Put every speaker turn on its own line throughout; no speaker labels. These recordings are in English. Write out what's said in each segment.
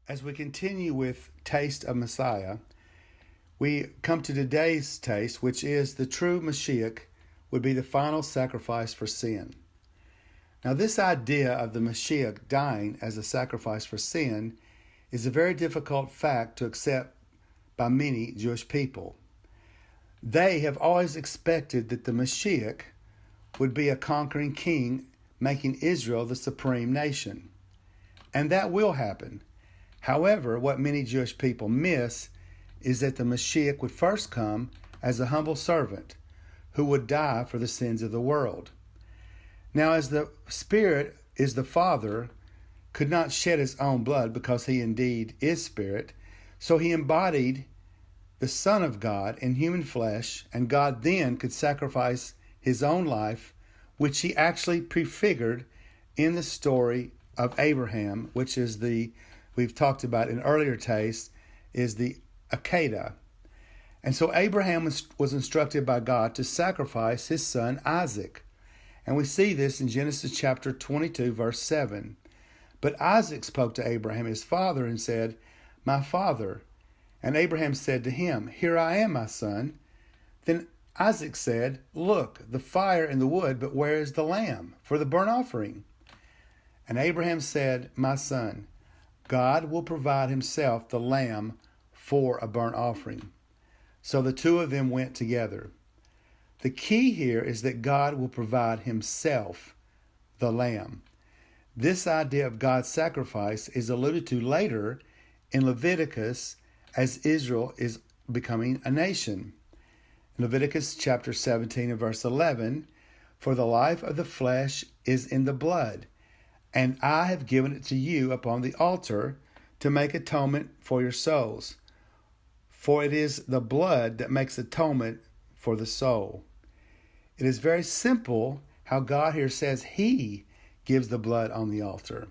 As we continue with Taste of Messiah, we come to today's taste, which is the true Mashiach would be the final sacrifice for sin. Now, this idea of the Mashiach dying as a sacrifice for sin is a very difficult fact to accept by many Jewish people. They have always expected that the Mashiach would be a conquering king, making Israel the supreme nation. And that will happen. However, what many Jewish people miss is that the Mashiach would first come as a humble servant who would die for the sins of the world. Now, as the Spirit is the Father, could not shed his own blood because he indeed is Spirit, so he embodied the Son of God in human flesh, and God then could sacrifice his own life, which he actually prefigured in the story of Abraham, which is we've talked about in earlier tastes, is the Akedah. And so Abraham was instructed by God to sacrifice his son Isaac. And we see this in Genesis chapter 22, verse 7. But Isaac spoke to Abraham, his father, and said, "My father." And Abraham said to him, "Here I am, my son." Then Isaac said, "Look, the fire and the wood, but where is the lamb for the burnt offering?" And Abraham said, "My son, God will provide himself the lamb for a burnt offering." So the two of them went together. The key here is that God will provide himself the lamb. This idea of God's sacrifice is alluded to later in Leviticus as Israel is becoming a nation. In Leviticus chapter 17 and verse 11, "For the life of the flesh is in the blood, and I have given it to you upon the altar to make atonement for your souls. For it is the blood that makes atonement for the soul." It is very simple how God here says he gives the blood on the altar.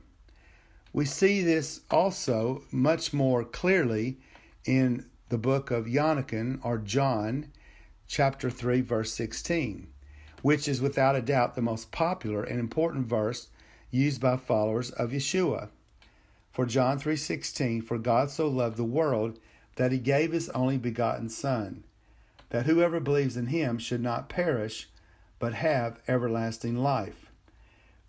We see this also much more clearly in the book of Jonathan, or John, chapter 3, verse 16, which is without a doubt the most popular and important verse used by followers of Yeshua. For John 3:16, "For God so loved the world that he gave his only begotten Son, that whoever believes in him should not perish, but have everlasting life."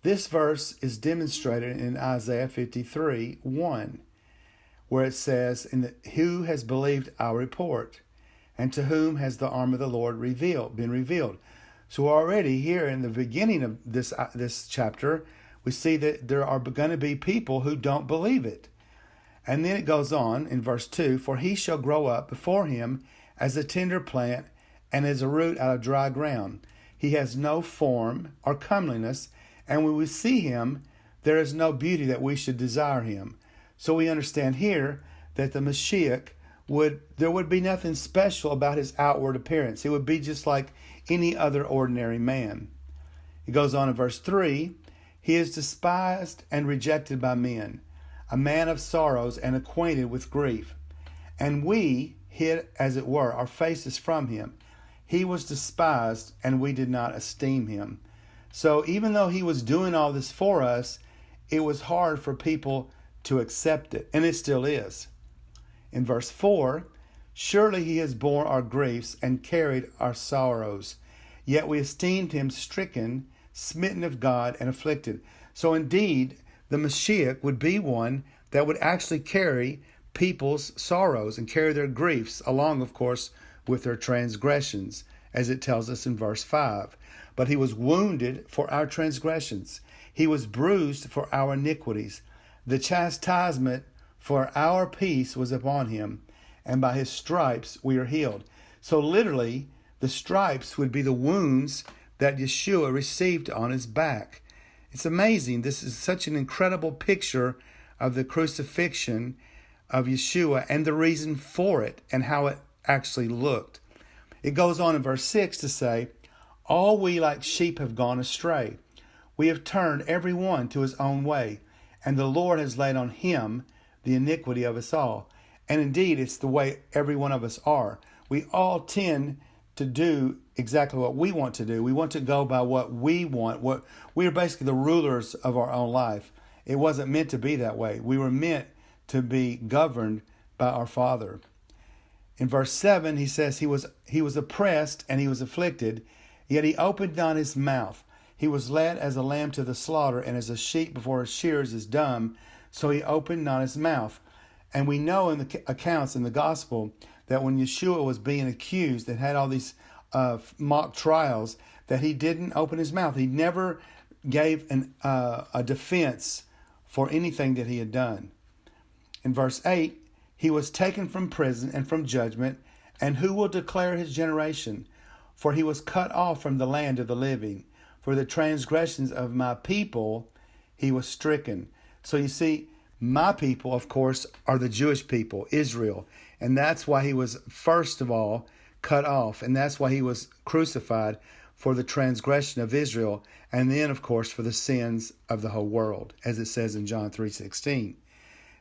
This verse is demonstrated in Isaiah 53:1, where it says, "Who has believed our report, and to whom has the arm of the Lord been revealed?" So already here in the beginning of this chapter, we see that there are going to be people who don't believe it. And then it goes on in verse 2, "For he shall grow up before him as a tender plant and as a root out of dry ground. He has no form or comeliness, and when we see him, there is no beauty that we should desire him." So we understand here that the Mashiach there would be nothing special about his outward appearance. He would be just like any other ordinary man. It goes on in verse 3, "He is despised and rejected by men, a man of sorrows and acquainted with grief. And we hid, as it were, our faces from him. He was despised, and we did not esteem him." So even though he was doing all this for us, it was hard for people to accept it, and it still is. In verse 4, "Surely he has borne our griefs and carried our sorrows, yet we esteemed him stricken, smitten of God, and afflicted." So indeed, the Mashiach would be one that would actually carry people's sorrows and carry their griefs, along, of course, with their transgressions, as it tells us in verse 5. "But he was wounded for our transgressions. He was bruised for our iniquities. The chastisement for our peace was upon him, and by his stripes we are healed." So literally, the stripes would be the wounds that Yeshua received on his back. It's amazing. This is such an incredible picture of the crucifixion of Yeshua and the reason for it and how it actually looked. It goes on in verse 6 to say, "All we like sheep have gone astray. We have turned every one to his own way, and the Lord has laid on him the iniquity of us all." And indeed, it's the way every one of us are. We all tend to do exactly what we want to do. We want to go by what we want. We are basically the rulers of our own life. It wasn't meant to be that way. We were meant to be governed by our Father. In verse 7, he says, he was oppressed and he was afflicted, yet he opened not his mouth. He was led as a lamb to the slaughter, and as a sheep before his shearers is dumb, so he opened not his mouth. And we know in the accounts in the gospel that when Yeshua was being accused and had all these mock trials, that he didn't open his mouth. He never gave a defense for anything that he had done. In verse 8, he was taken from prison and from judgment, and who will declare his generation? For he was cut off from the land of the living. For the transgressions of my people he was stricken. So you see, my people, of course, are the Jewish people, Israel. And that's why he was, first of all, cut off. And that's why he was crucified, for the transgression of Israel. And then, of course, for the sins of the whole world, as it says in John 3:16.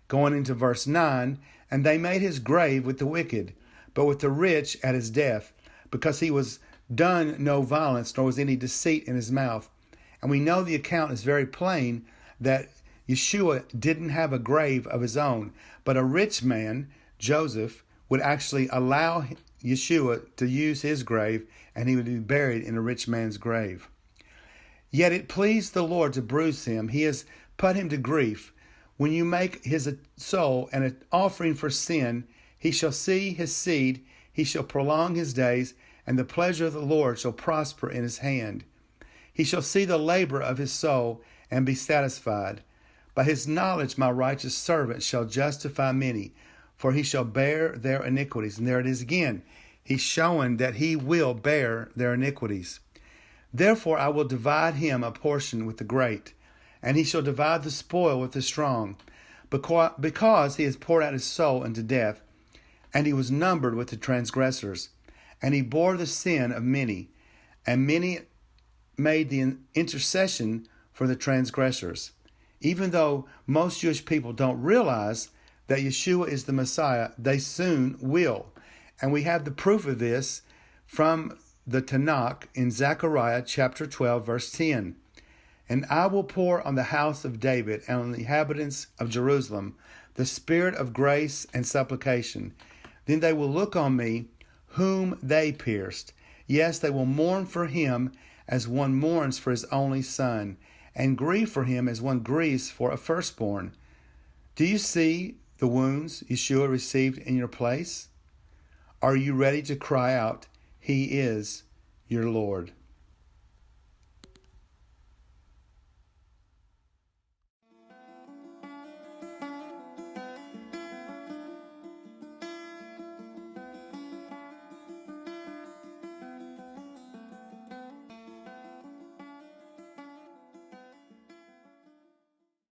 Going into verse 9, and they made his grave with the wicked, but with the rich at his death, because he was done no violence, nor was any deceit in his mouth. And we know the account is very plain that Yeshua didn't have a grave of his own, but a rich man, Joseph, would actually allow Yeshua to use his grave, and he would be buried in a rich man's grave. Yet it pleased the Lord to bruise him. He has put him to grief. When you make his soul an offering for sin, he shall see his seed, he shall prolong his days, and the pleasure of the Lord shall prosper in his hand. He shall see the labor of his soul and be satisfied. By his knowledge my righteous servant shall justify many, for he shall bear their iniquities. And there it is again. He's showing that he will bear their iniquities. Therefore I will divide him a portion with the great, and he shall divide the spoil with the strong, because he has poured out his soul unto death, and he was numbered with the transgressors. And he bore the sin of many, and many made the intercession for the transgressors. Even though most Jewish people don't realize that Yeshua is the Messiah, they soon will. And we have the proof of this from the Tanakh in Zechariah chapter 12, verse 10. And I will pour on the house of David and on the inhabitants of Jerusalem the spirit of grace and supplication. Then they will look on me, whom they pierced. Yes, they will mourn for him as one mourns for his only son, and grieve for him as one grieves for a firstborn. Do you see the wounds Yeshua received in your place? Are you ready to cry out, he is your Lord?